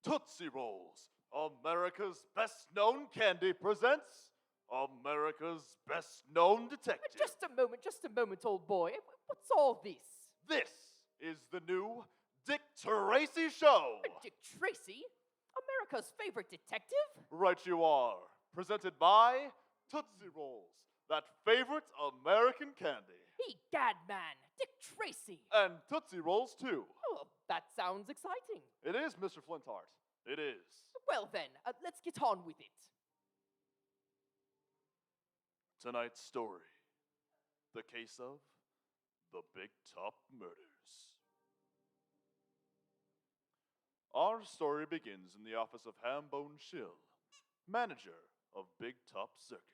Tootsie Rolls, America's best known candy, presents America's best known detective. Just a moment, old boy. What's all this? This is the new Dick Tracy Show. Dick Tracy? America's favorite detective? Right you are. Presented by Tootsie Rolls, that favorite American candy. Egad, man, Dick Tracy. And Tootsie Rolls, too. Oh, that sounds exciting. It is, Mr. Flintheart. It is. Well then, let's get on with it. Tonight's story, the case of the Big Top Murders. Our story begins in the office of Hambone Shill, manager of Big Top Circus.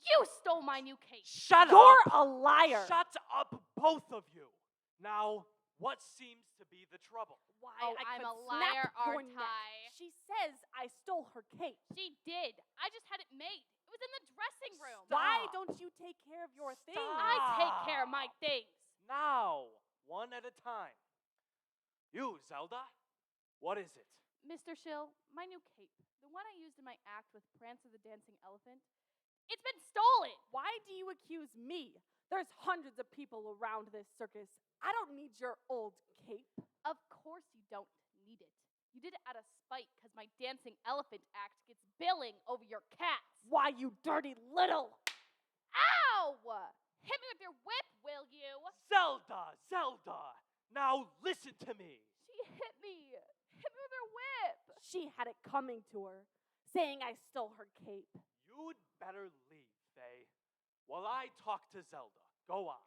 You stole my new cape. Shut You're up! a liar. Shut up, both of you. Now, what seems to be the trouble? Why, Oh, I I'm could a liar, snap your aren't neck. I? She says I stole her cape. She did. I just had it made. It was in the dressing room. Stop. Why don't you take care of your things? I take care of my things. Now, one at a time. You, Zelda, what is it? Mr. Shill, my new cape, the one I used in my act with Prancer the Dancing Elephant, it's been stolen. Why do you accuse me? There's hundreds of people around this circus. I don't need your old cape. Of course you don't need it. You did it out of spite because my Dancing Elephant act gets billing over your cats. Why, you dirty little. Ow! Hit me with your whip, will you? Zelda! Now listen to me. She hit me. Hit me with her whip. She had it coming to her, saying I stole her cape. You'd better leave, Faye, while I talk to Zelda. Go on.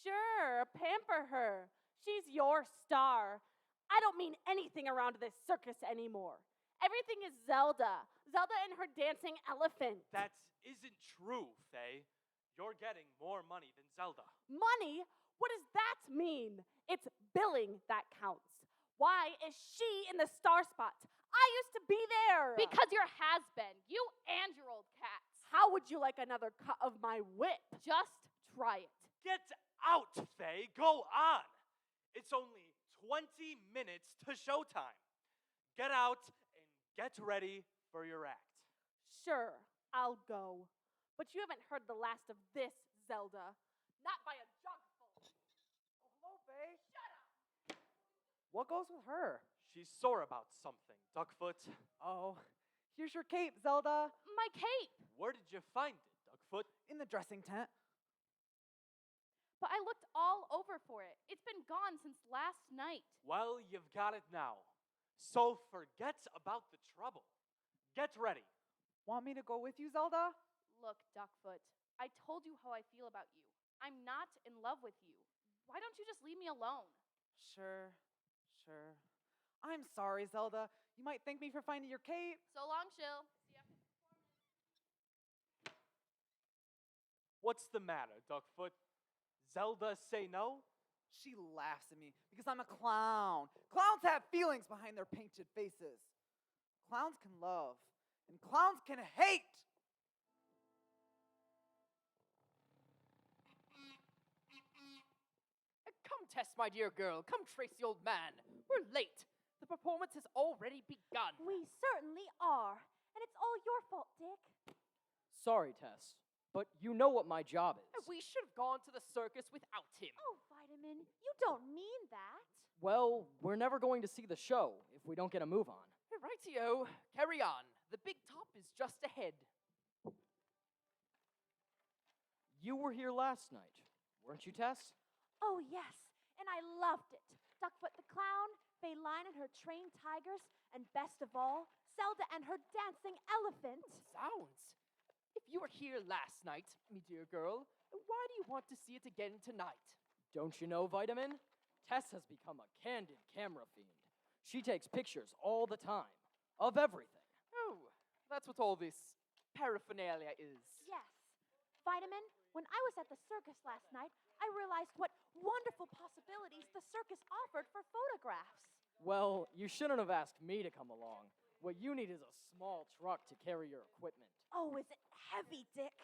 Sure, pamper her. She's your star. I don't mean anything around this circus anymore. Everything is Zelda. Zelda and her dancing elephant. That isn't true, Faye. You're getting more money than Zelda. Money? What does that mean? It's billing that counts. Why is she in the star spot? I used to be there. Because you're has-been. You and your old cats. How would you like another cut of my whip? Just try it. Get out, Faye. Go on. It's only 20 minutes to showtime. Get out and get ready for your act. Sure, I'll go. But you haven't heard the last of this, Zelda. Not by a jugful. Oh, hello, Faye. Shut up. What goes with her? She's sore about something, Duckfoot. Oh, here's your cape, Zelda. My cape. Where did you find it, Duckfoot? In the dressing tent. But I looked all over for it. It's been gone since last night. Well, you've got it now. So forget about the trouble. Get ready. Want me to go with you, Zelda? Look, Duckfoot, I told you how I feel about you. I'm not in love with you. Why don't you just leave me alone? Sure. I'm sorry, Zelda. You might thank me for finding your cape. So long, Shill. See ya. What's the matter, Duckfoot? Zelda say no? She laughs at me because I'm a clown. Clowns have feelings behind their painted faces. Clowns can love, and clowns can hate. Come, Tess, my dear girl. Come, Tracy, old man. We're late. The performance has already begun. We certainly are. And it's all your fault, Dick. Sorry, Tess, but you know what my job is. We should have gone to the circus without him. Oh, Vitamin, you don't mean that. Well, we're never going to see the show if we don't get a move on. Rightio. Carry on. The big top is just ahead. You were here last night, weren't you, Tess? Oh, yes, and I loved it. Duckfoot the clown, Feline and her trained tigers, and best of all, Zelda and her dancing elephant. Sounds. If you were here last night, me dear girl, why do you want to see it again tonight? Don't you know, Vitamin? Tess has become a candid camera fiend. She takes pictures all the time, of everything. Oh, that's what all this paraphernalia is. Yes. Vitamin, when I was at the circus last night, I realized what wonderful possibilities the circus offered for photographs. Well, you shouldn't have asked me to come along. What you need is a small truck to carry your equipment. Oh, is it heavy, Dick?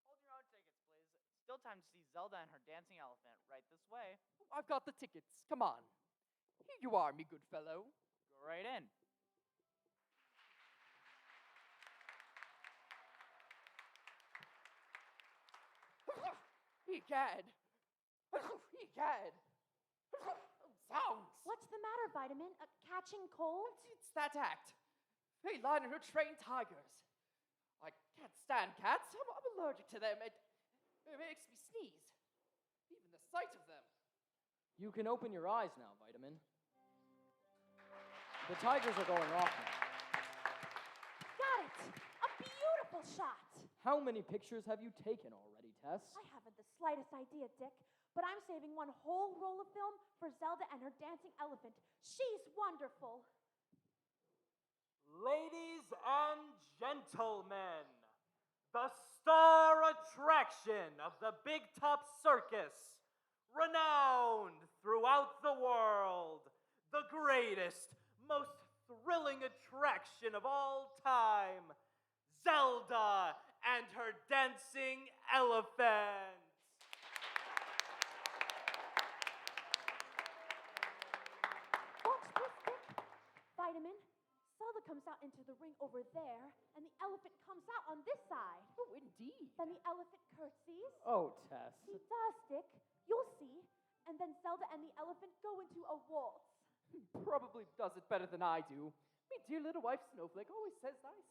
Hold your own tickets, please. Still time to see Zelda and her dancing elephant. Right this way. I've got the tickets. Come on. Here you are, me good fellow. Go right in. Egad! Egad! Zounds! What's the matter, Vitamin? Catching cold? It's that act. Feline and her trained tigers. I can't stand cats. I'm allergic to them. It makes me sneeze. Even the sight of them. You can open your eyes now, Vitamin. The tigers are going off now. Got it! A beautiful shot! How many pictures have you taken already, Tess? I haven't the slightest idea, Dick, but I'm saving one whole roll of film for Zelda and her dancing elephant. She's wonderful. Ladies and gentlemen, the star attraction of the Big Top Circus, renowned throughout the world, the greatest, most thrilling attraction of all time, Zelda and her dancing elephant. Watch this, Dick. Vitamin. Zelda comes out into the ring over there, and the elephant comes out on this side. Oh, indeed. Then the elephant curtsies. Oh, Tess. He does, Dick. You'll see. And then Zelda and the elephant go into a waltz. Probably does it better than I do. My dear little wife Snowflake always says nice.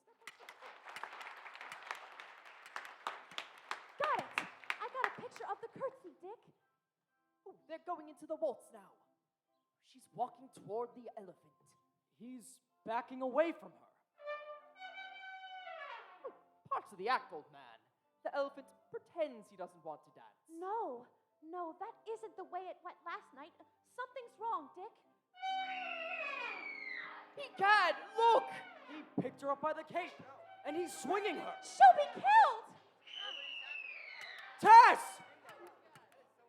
Got it. I got a picture of the curtsy, Dick. Oh, they're going into the waltz now. She's walking toward the elephant. He's backing away from her. Oh, parts of the act, old man. The elephant pretends he doesn't want to dance. No, that isn't the way it went last night. Something's wrong, Dick. Egad, look! He picked her up by the cape, and he's swinging her. She'll be killed! Tess!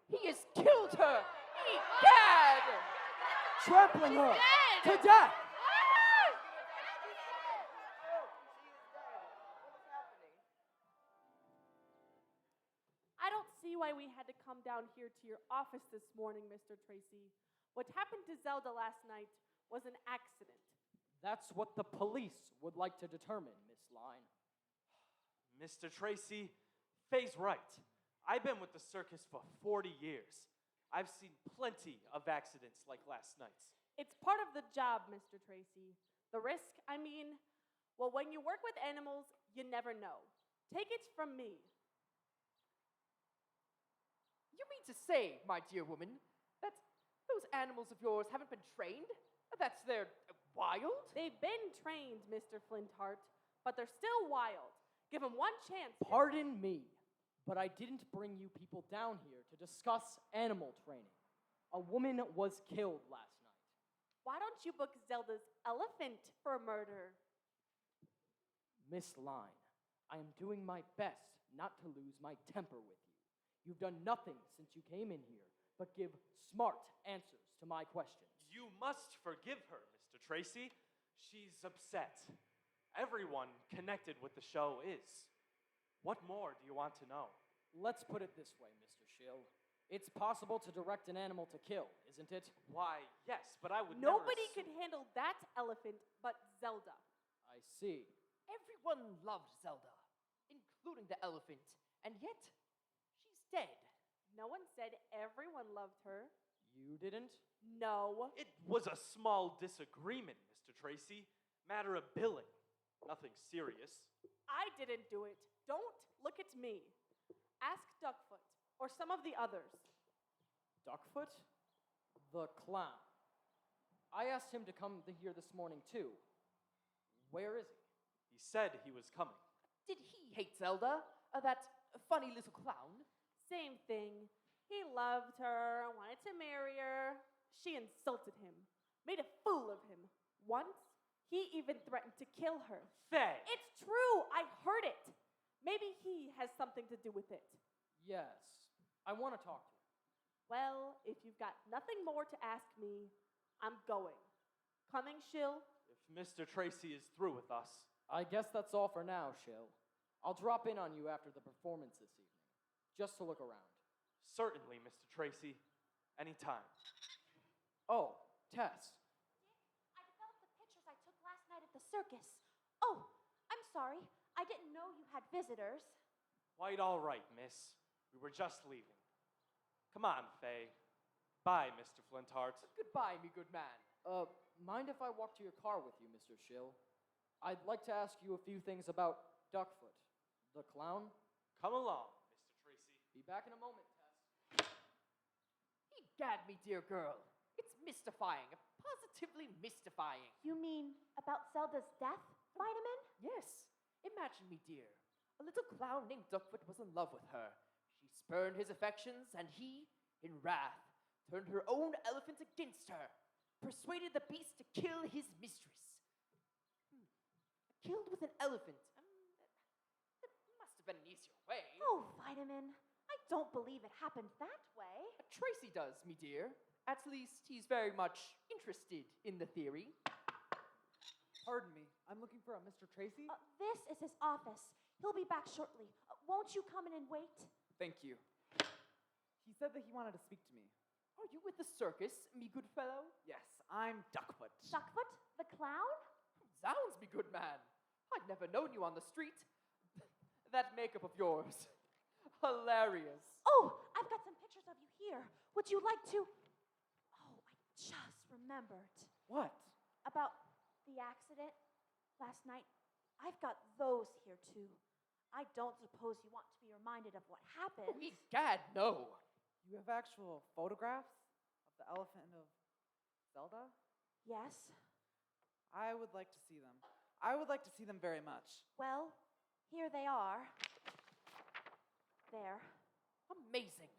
He has killed her! Egad! Trampling her to death! I don't see why we had to come down here to your office this morning, Mr. Tracy. What happened to Zelda last night was an accident. That's what the police would like to determine, Miss Line. Mr. Tracy, Faye's right. I've been with the circus for 40 years. I've seen plenty of accidents like last night's. It's part of the job, Mr. Tracy. The risk, well, when you work with animals, you never know. Take it from me. You mean to say, my dear woman, that those animals of yours haven't been trained? That's they're wild? They've been trained, Mr. Flintheart, but they're still wild. Give them one chance. Pardon me, but I didn't bring you people down here to discuss animal training. A woman was killed last night. Why don't you book Zelda's elephant for murder? Miss Line, I am doing my best not to lose my temper with you. You've done nothing since you came in here but give smart answers to my questions. You must forgive her, Mr. Tracy. She's upset. Everyone connected with the show is. What more do you want to know? Let's put it this way, Mr. Schill. It's possible to direct an animal to kill, isn't it? Why, yes, but I would Nobody never... could handle that elephant but Zelda. I see. Everyone loved Zelda, including the elephant, and yet she's dead. No one said everyone loved her. You didn't? No. It was a small disagreement, Mr. Tracy. Matter of billing. Nothing serious. I didn't do it. Don't look at me. Ask Duckfoot or some of the others. Duckfoot? The clown. I asked him to come here this morning, too. Where is he? He said he was coming. Did he hate Zelda? That funny little clown? Same thing. He loved her, wanted to marry her. She insulted him, made a fool of him. Once, he even threatened to kill her. Faye! It's true. I heard it. Maybe he has something to do with it. Yes. I want to talk to him. Well, if you've got nothing more to ask me, I'm going. Coming, Shill? If Mr. Tracy is through with us, I guess that's all for now, Shill. I'll drop in on you after the performance this evening, just to look around. certainly, Mr. Tracy, anytime. Oh, Tess. I developed a circus. Oh, I'm sorry. I didn't know you had visitors. Quite all right, miss. We were just leaving. Come on, Faye. Bye, Mr. Flintheart. Goodbye, me good man. Mind if I walk to your car with you, Mr. Schill? I'd like to ask you a few things about Duckfoot, the clown. Come along, Mr. Tracy. Be back in a moment, Tess. Egad, me dear girl. It's mystifying, positively mystifying. You mean about Zelda's death, Vitamin? Yes. Imagine me, dear. A little clown named Duckfoot was in love with her. She spurned his affections, and he, in wrath, turned her own elephant against her, persuaded the beast to kill his mistress. Killed with an elephant. That must have been an easier way. Oh, Vitamin. I don't believe it happened that way. Tracy does, me dear. At least he's very much interested in the theory. Pardon me. I'm looking for a Mr. Tracy. This is his office. He'll be back shortly. Won't you come in and wait? Thank you. He said that he wanted to speak to me. Are you with the circus, me good fellow? Yes, I'm Duckfoot. Duckfoot, the clown? Zounds, me good man. I'd never known you on the street. That makeup of yours. Hilarious. Oh, I've got some pictures of you here. Would you like to... Oh, I just remembered. What? About the accident last night. I've got those here, too. I don't suppose you want to be reminded of what happened. Oh, egad, no. You have actual photographs of the elephant and of Zelda? Yes. I would like to see them. I would like to see them very much. Well, here they are. There. Amazing.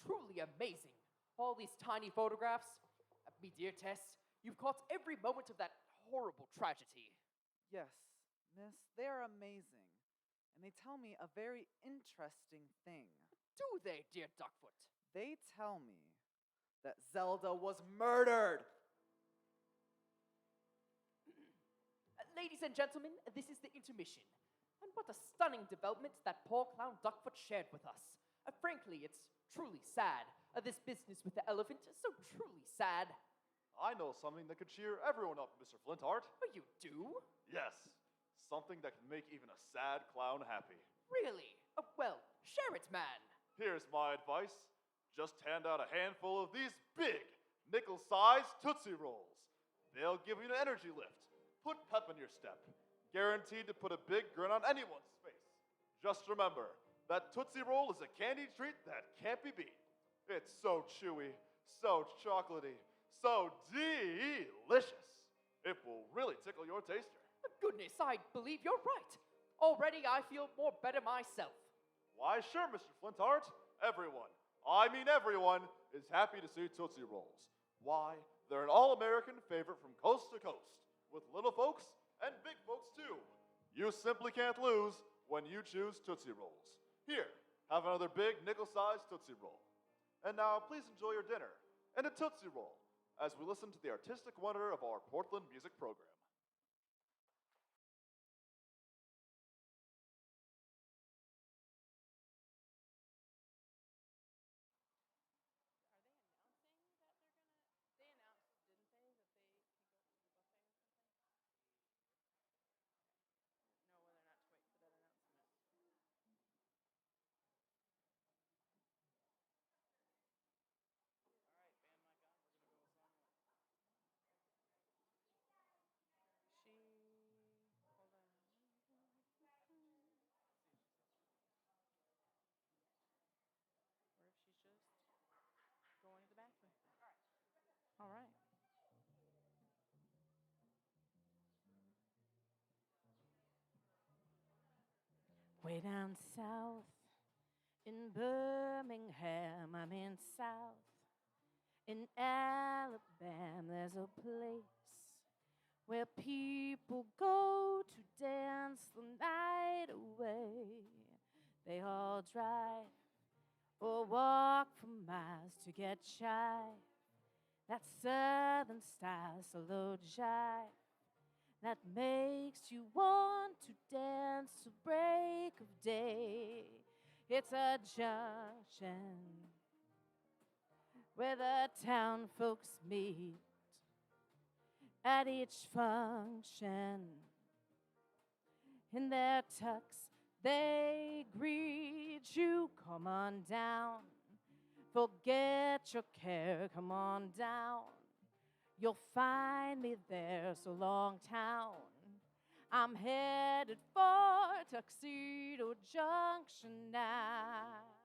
Truly amazing. All these tiny photographs. Me dear Tess, you've caught every moment of that horrible tragedy. Yes, miss, they're amazing. And they tell me a very interesting thing. Do they, dear Duckfoot? They tell me that Zelda was murdered. Ladies and gentlemen, this is the intermission. And what a stunning development that poor clown Duckfoot shared with us. Frankly, it's truly sad. This business with the elephant is so truly sad. I know something that could cheer everyone up, Mr. Flintheart. Oh, you do? Yes, something that can make even a sad clown happy. Really? Well, share it, man. Here's my advice. Just hand out a handful of these big, nickel-sized Tootsie Rolls. They'll give you an energy lift, put pep in your step, guaranteed to put a big grin on anyone's face. Just remember, that Tootsie Roll is a candy treat that can't be beat. It's so chewy, so chocolatey, so delicious. It will really tickle your taster. Goodness, I believe you're right. Already I feel more better myself. Why, sure, Mr. Flintheart. Everyone, I mean everyone, is happy to see Tootsie Rolls. Why, they're an all-American favorite from coast to coast, with little folks and big folks too. You simply can't lose when you choose Tootsie Rolls. Here, have another big nickel-sized Tootsie Roll. And now, please enjoy your dinner and a Tootsie Roll as we listen to the artistic wonder of our Portland music program. Going to the bathroom. All right. Way down south in Birmingham, I'm in South. In Alabama, there's a place where people go to dance the night away. They all drive or walk for miles to get shy. That southern style, slow jive, that makes you want to dance to break of day. It's a junction where the town folks meet at each function. In their tux, they greet you. Come on down. Forget your care. Come on down. You'll find me there, so long town. I'm headed for Tuxedo Junction now.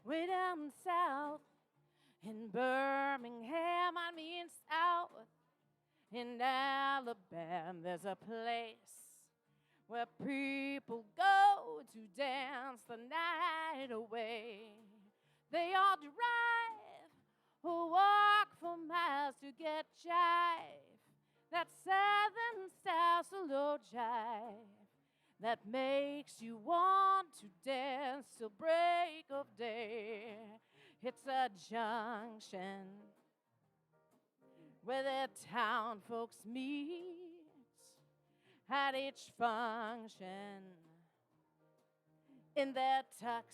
Way down south in Birmingham, I mean south in Alabama, there's a place where people go to dance the night away. They all drive or walk for miles to get jive, that southern style slow jive that makes you want to dance till break of day. It's a junction where the town folks meet at each function. In their tux,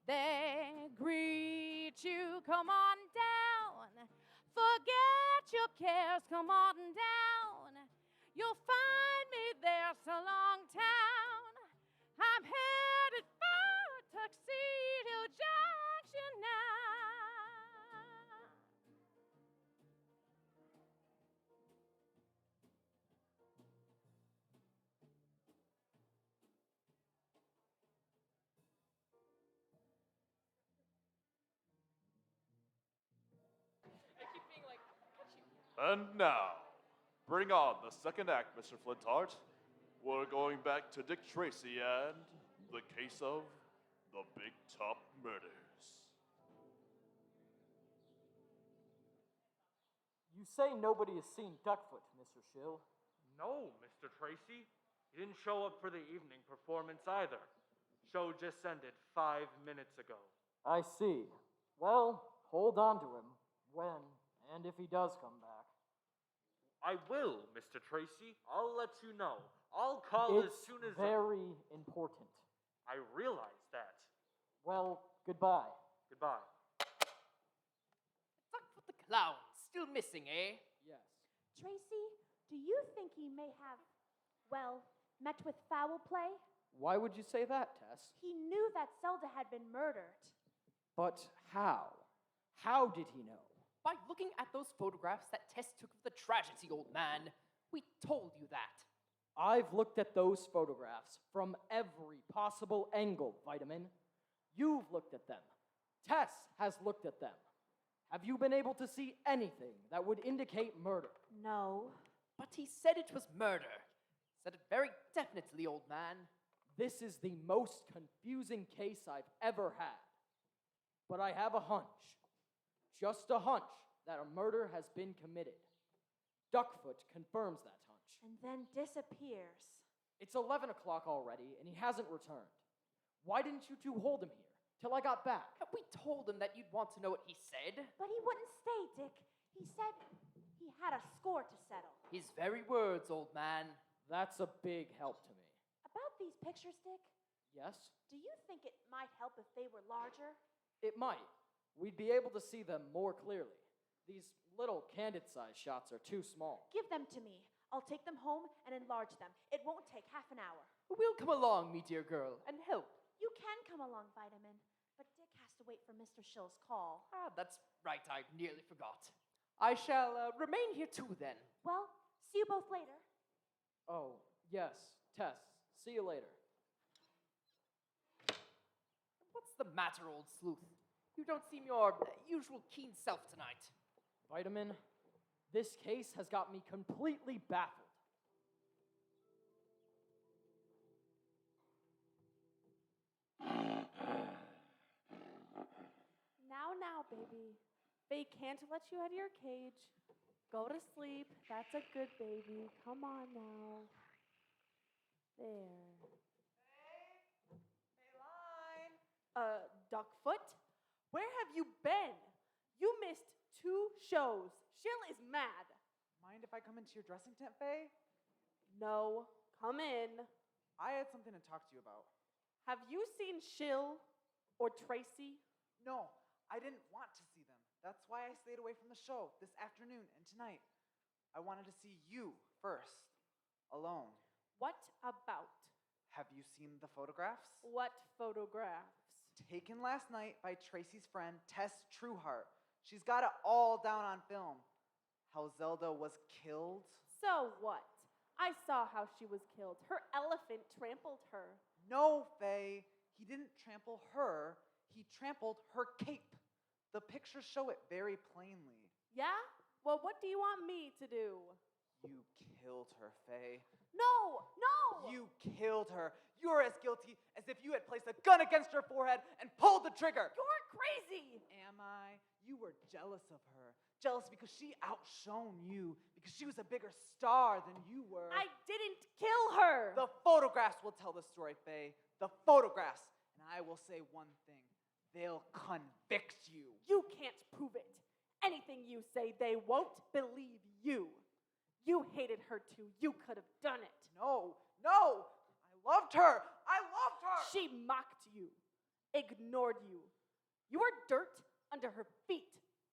they greet you. Come on down, forget your cares, come on down. You'll find me there, so long town. I'm headed for Tuxedo Junction now. And now, bring on the second act, Mr. Flintheart. We're going back to Dick Tracy and the case of the Big Top murders. You say nobody has seen Duckfoot, Mr. Schill. No, Mr. Tracy. He didn't show up for the evening performance either. Show just ended 5 minutes ago. I see. Well, hold on to him when and if he does come back. I will, Mr. Tracy. I'll let you know. I'll call as soon as... It's very important. I realize that. Well, goodbye. Goodbye. Duckfoot the clown, still missing, eh? Yes. Tracy, do you think he may have, well, met with foul play? Why would you say that, Tess? He knew that Zelda had been murdered. But how? How did he know? By looking at those photographs that Tess took of the tragedy, old man. We told you that. I've looked at those photographs from every possible angle, Vitamin. You've looked at them. Tess has looked at them. Have you been able to see anything that would indicate murder? No. But he said it was murder. Said it very definitely, old man. This is the most confusing case I've ever had. But I have a hunch, just a hunch, that a murder has been committed. Duckfoot confirms that hunch. And then disappears. It's 11 o'clock already, and he hasn't returned. Why didn't you two hold him here till I got back? We told him that you'd want to know what he said. But he wouldn't stay, Dick. He said he had a score to settle. His very words, old man. That's a big help to me. About these pictures, Dick, Yes? do you think it might help if they were larger? It might. We'd be able to see them more clearly. These little candid-sized shots are too small. Give them to me. I'll take them home and enlarge them. It won't take half an hour. We'll come along, me dear girl, and help. You can come along, Vitamin, but Dick has to wait for Mr. Schill's call. Ah, that's right, I nearly forgot. I shall remain here too, then. Well, see you both later. Oh, Yes, Tess. See you later. What's the matter, old sleuth? You don't seem your usual keen self tonight. Vitamin, this case has got me completely baffled. Now, baby. They can't let you out of your cage. Go to sleep. That's a good baby. Come on now. There. Duckfoot? Where have you been? You missed 2 shows. Shill is mad. Mind if I come into your dressing tent, Faye? No, come in. I had something to talk to you about. Have you seen Shill or Tracy? No, I didn't want to see them. That's why I stayed away from the show this afternoon and tonight. I wanted to see you first, alone. What about? Have you seen the photographs? What photographs? Taken last night by Tracy's friend, Tess Trueheart. She's got it all down on film. How Zelda was killed. So what? I saw how she was killed. Her elephant trampled her. No, Faye. He didn't trample her. He trampled her cape. The pictures show it very plainly. Yeah? Well, what do you want me to do? You killed her, Faye. No! No! You killed her. You're as guilty as if you had placed a gun against her forehead and pulled the trigger. You're crazy! Am I? You were jealous of her. Jealous because she outshone you, because she was a bigger star than you were. I didn't kill her! The photographs will tell the story, Faye. The photographs. And I will say one thing. They'll convict you. You can't prove it. Anything you say, they won't believe you. You hated her too. You could have done it. No, no. I loved her. I loved her. She mocked you, ignored you. You were dirt under her feet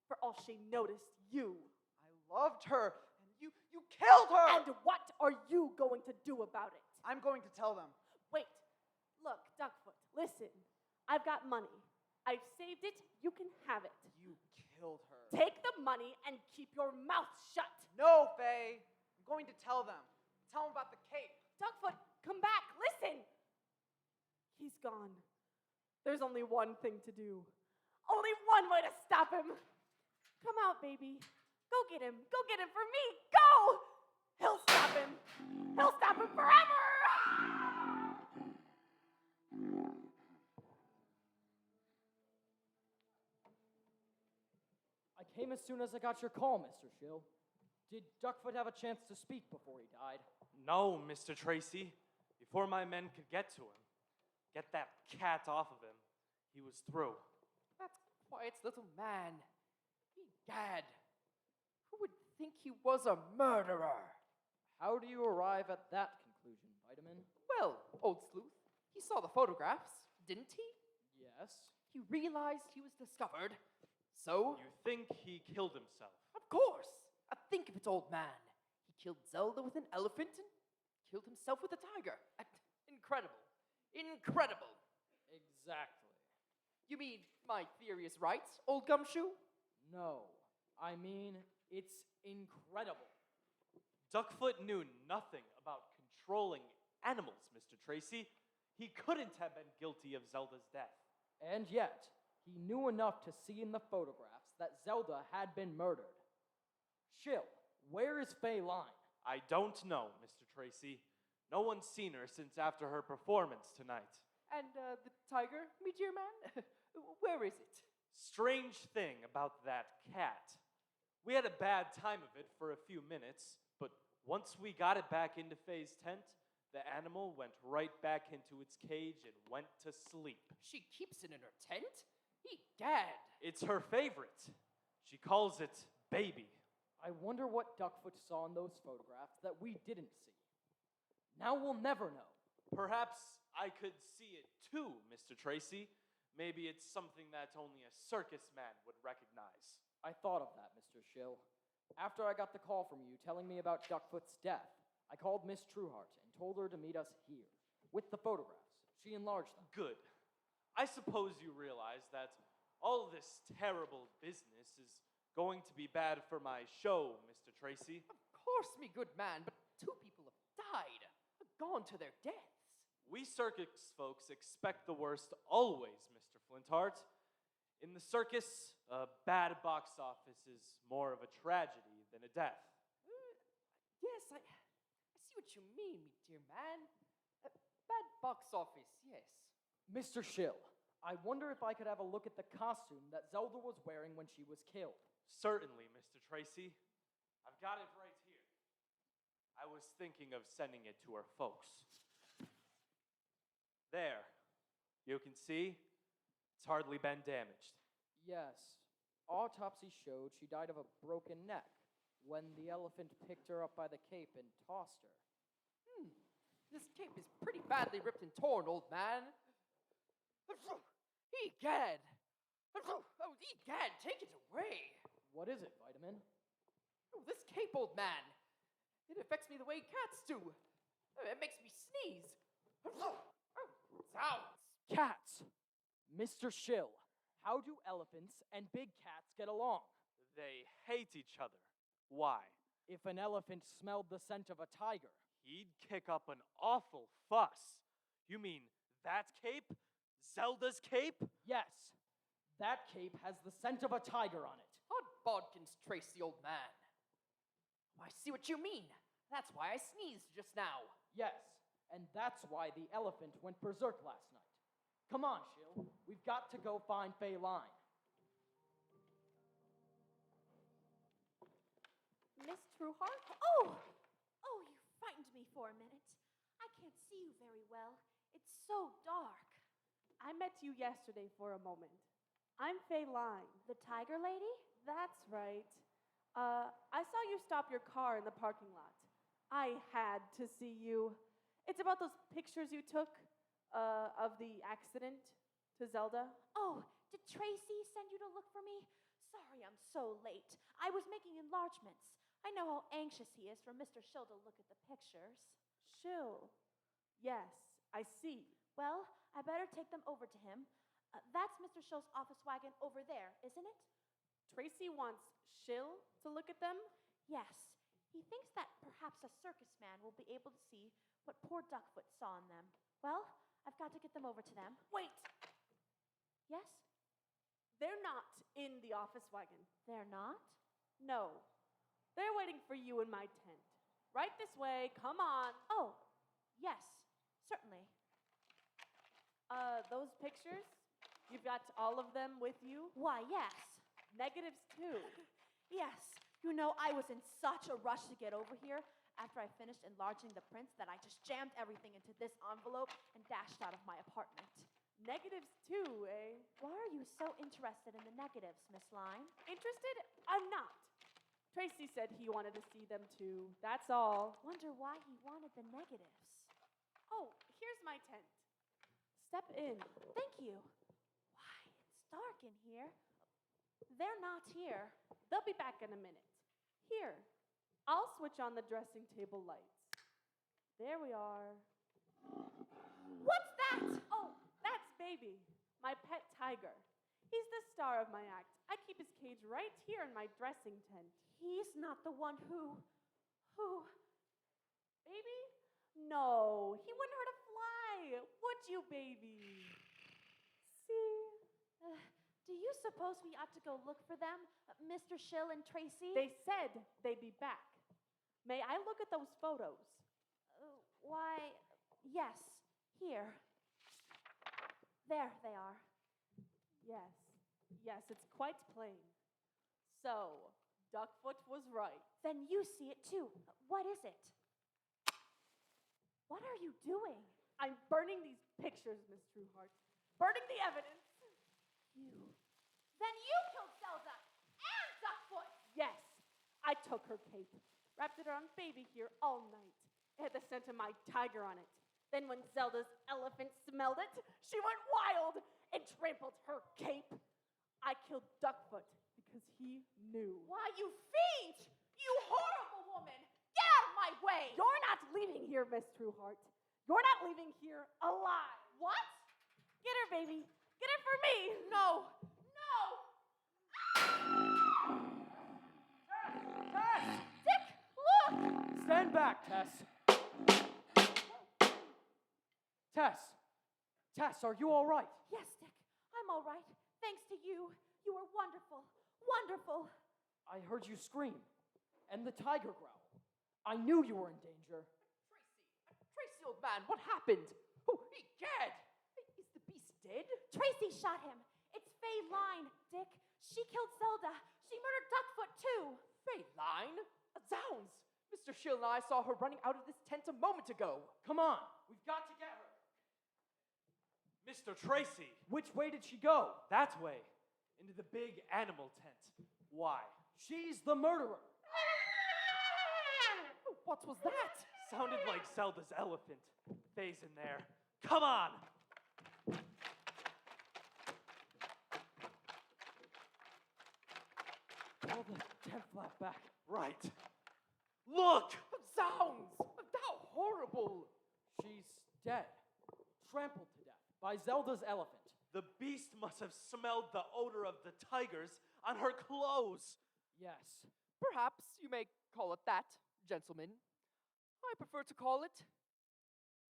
for all she noticed you. I loved her, and you killed her. And what are you going to do about it? I'm going to tell them. Wait. Look, Duckfoot, listen. I've got money. I've saved it. You can have it. You killed her. Take the money and keep your mouth shut. No, Faye. I'm going to tell them. Tell them about the cape. Duckfoot, come back. Listen. He's gone. There's only one thing to do. Only one way to stop him. Come out, baby. Go get him. Go get him for me. Go! He'll stop him. He'll stop him forever. I came as soon as I got your call, Mr. Shill. Did Duckfoot have a chance to speak before he died? No, Mr. Tracy. Before my men could get to him, get that cat off of him, he was through. That quiet little man. Egad. Who would think he was a murderer? How do you arrive at that conclusion, Vitamin? Well, old sleuth, he saw the photographs, didn't he? Yes. He realized he was discovered. So, You think he killed himself? of course, think of it, old man. He killed Zelda with an elephant and killed himself with a tiger. Incredible. Incredible. Exactly. You mean my theory is right, old gumshoe? No, I mean, it's incredible. Duckfoot knew nothing about controlling animals, Mr. Tracy. He couldn't have been guilty of Zelda's death. And yet, he knew enough to see in the photographs that Zelda had been murdered. Shill, where is Faye Line? I don't know, Mr. Tracy. No one's seen her since after her performance tonight. And the tiger, me dear man? Where is it? Strange thing about that cat. We had a bad time of it for a few minutes, but once we got it back into Faye's tent, the animal went right back into its cage and went to sleep. She keeps it in her tent? Egad. It's her favorite. She calls it Baby. I wonder what Duckfoot saw in those photographs that we didn't see. Now we'll never know. Perhaps I could see it too, Mr. Tracy. Maybe it's something that only a circus man would recognize. I thought of that, Mr. Shill. After I got the call from you telling me about Duckfoot's death, I called Miss Trueheart and told her to meet us here, with the photographs. She enlarged them. Good. I suppose you realize that all this terrible business is going to be bad for my show, Mr. Tracy. Of course, me good man, but 2 people have died. A gone to their deaths. We circus folks expect the worst always, Mr. Flintheart. In the circus, a bad box office is more of a tragedy than a death. Yes, I see what you mean, me dear man. Bad box office, yes. Mr. Schill, I wonder if I could have a look at the costume that Zelda was wearing when she was killed. Certainly, Mr. Tracy. I've got it right here. I was thinking of sending it to her folks. There. You can see, it's hardly been damaged. Yes, autopsy showed she died of a broken neck when the elephant picked her up by the cape and tossed her. This cape is pretty badly ripped and torn, old man. Egad! Oh, egad, take it away. What is it, Vitamin? Oh, this cape, old man. It affects me the way cats do. It makes me sneeze. Oh, sounds. Cats! Mr. Schill, how do elephants and big cats get along? They hate each other. Why? If an elephant smelled the scent of a tiger, He'd kick up an awful fuss. You mean that cape? Zelda's cape? yes, that cape has the scent of a tiger on it. Odd bodkins, Tracy, old man. I see what you mean. That's why I sneezed just now. Yes, and that's why the elephant went berserk last night. Come on, Schill, we've got to go find Feline. Miss Trueheart? Oh, you frightened me for a minute. I can't see you very well. It's so dark. I met you yesterday for a moment. I'm Feline. The tiger lady? That's right. I saw you stop your car in the parking lot. I had to see you. It's about those pictures you took of the accident to Zelda. Oh, did Tracy send you to look for me? Sorry I'm so late. I was making enlargements. I know how anxious he is for Mr. Schill to look at the pictures. Schill. Yes, I see. Well, I better take them over to him. That's Mr. Schill's office wagon over there, isn't it? Tracy wants Schill to look at them? Yes. He thinks that perhaps a circus man will be able to see what poor Duckfoot saw in them. Well, I've got to get them over to them. Wait, Yes? they're not in the office wagon. They're not? No, they're waiting for you in my tent. Right this way, come on. Oh, yes, certainly. Those pictures? You've got all of them with you? Why, yes. Negatives too. Yes. You know, I was in such a rush to get over here after I finished enlarging the prints that I just jammed everything into this envelope and dashed out of my apartment. Negatives too, eh? Why are you so interested in the negatives, Miss Line? Interested? I'm not. Tracy said he wanted to see them too. That's all. Wonder why he wanted the negatives. Oh, here's my tent. Step in. Thank you. Why, it's dark in here. They're not here. They'll be back in a minute. Here, I'll switch on the dressing table lights. There we are. What's that? Oh, that's Baby, my pet tiger. He's the star of my act. I keep his cage right here in my dressing tent. He's not the one who... Baby? No, he wouldn't hurt a fly. Would you, Baby? See? Do you suppose we ought to go look for them, Mr. Schill and Tracy? They said they'd be back. May I look at those photos? Why, yes. Here. There they are. Yes, it's quite plain. So, Duckfoot was right. Then you see it too. What is it? What are you doing? I'm burning these pictures, Miss Trueheart. Burning the evidence. Then you killed Zelda and Duckfoot! Yes, I took her cape, wrapped it around Baby here all night. It had the scent of my tiger on it. Then when Zelda's elephant smelled it, she went wild and trampled her cape. I killed Duckfoot because he knew. Why, you fiend! You horrible woman! Get out of my way! You're not leaving here, Miss Trueheart. You're not leaving here alive. What? Get her, Baby. Get her for me. No! No! Tess! Dick, look! Stand back, Tess. Tess! Tess, are you all right? Yes, Dick, I'm all right. Thanks to you. You were wonderful. Wonderful. I heard you scream. And the tiger growl. I knew you were in danger. Tracy, old man, what happened? Oh, egad! Is the beast dead? Tracy shot him. It's Faye Line, Dick. She killed Zelda. She murdered Duckfoot, too. Fayline? Zounds! Mr. Shield and I saw her running out of this tent a moment ago. Come on, we've got to get her. Mr. Tracy, Which way did she go? that way, into the big animal tent. Why? She's the murderer. What was that? Sounded like Zelda's elephant. Faye's in there. Come on! Pull the tent flap back. Right. Look! Zounds! How horrible! She's dead. Trampled to death by Zelda's elephant. The beast must have smelled the odor of the tigers on her clothes. Yes. Perhaps you may call it that, gentlemen. I prefer to call it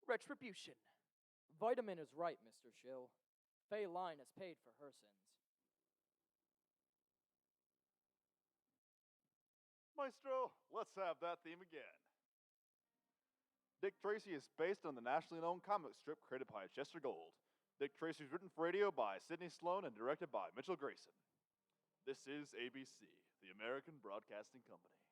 retribution. Vitamin is right, Mr. Schill. Faye Line has paid for her sins. Maestro, let's have that theme again. Dick Tracy is based on the nationally known comic strip created by Chester Gold. Dick Tracy is written for radio by Sidney Sloan and directed by Mitchell Grayson. This is ABC, the American Broadcasting Company.